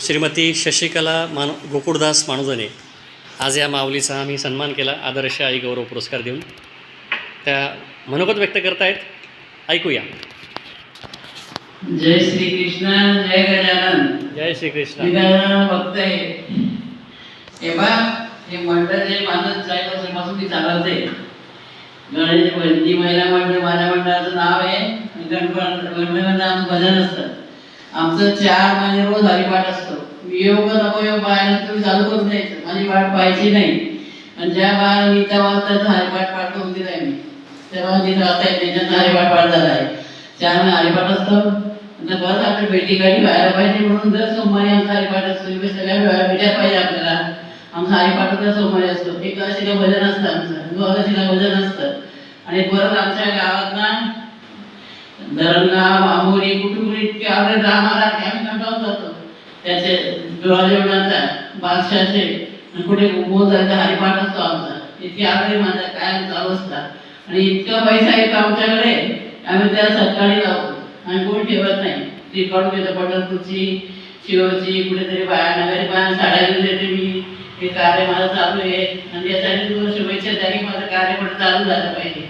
श्रीमती शशिकला गोकुळदास माणुजने आज या माऊलीचा आम्ही सन्मान केला आदर्श आई गौरव पुरस्कार देऊन. त्या मनोगत व्यक्त करतायत, ऐकूया. जय श्री कृष्ण, जय गजानन. जय श्री कृष्ण. गजानन भक्त आहे हे बा. हे मंडळ जे मानत जायचं वर्षापासून ती चालवते. गणेश वंदी महिला मंडळ माझ्या मंडळाचं नाव आहे. गणपतीचं आमचं भजन असतं. आमचं 4 महिने रोज हरिपाठ असतो. योग नवयोग बाहेर तुम्ही चालू करून द्यायचं, माझी वाट पाहायची नाही. आणि ज्या बाहेर गीता वाचतात हरिपाठ पाठ करून दिलाय मी, तेव्हा गीता वाचता येते त्यांचा हरिपाठ पाठ झाला आहे. 4 महिने हरिपाठ असतो. नंतर परत आपली भेटी गाडी व्हायला पाहिजे म्हणून दर सोमवारी आमचा हरिपाठ असतो. सगळ्या भेटायला पाहिजे आपल्याला. आमचा हरिपाठ दर सोमवारी असतो. एकादशीला भजन असतं, आमचं द्वादशीला भजन असतं. आणि परत आमच्या गावात ना धरणगाव आंबोली कुठून इतके आवडे रामाला आम्ही कंटाळून जातो. त्याचे जेवणाचा बादशाचे कुठे बोल जायचा हरिपाठ असतो आमचा. इतके आवडे माझा काय चालू असतात. आणि इतका पैसा येतो आमच्याकडे, आम्ही त्याला सकाळी लावतो. आम्ही कोण ठेवत नाही. ती काढून घेतो पंढरपूरची, शिवची, कुठेतरी बाया नगरी बाया साड्या घेऊन देते मी. हे कार्य माझं चालू आहे आणि यासाठी तुला शुभेच्छा द्या की माझं कार्य पण चालू झालं पाहिजे.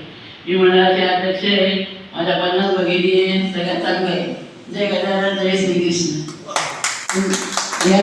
मी मंडळाचे अध्यक्ष आहे. माझ्या 50 भगिनी आहे. सगळ्यात चांगलं आहे. जय गजानन, जय श्रीकृष्ण.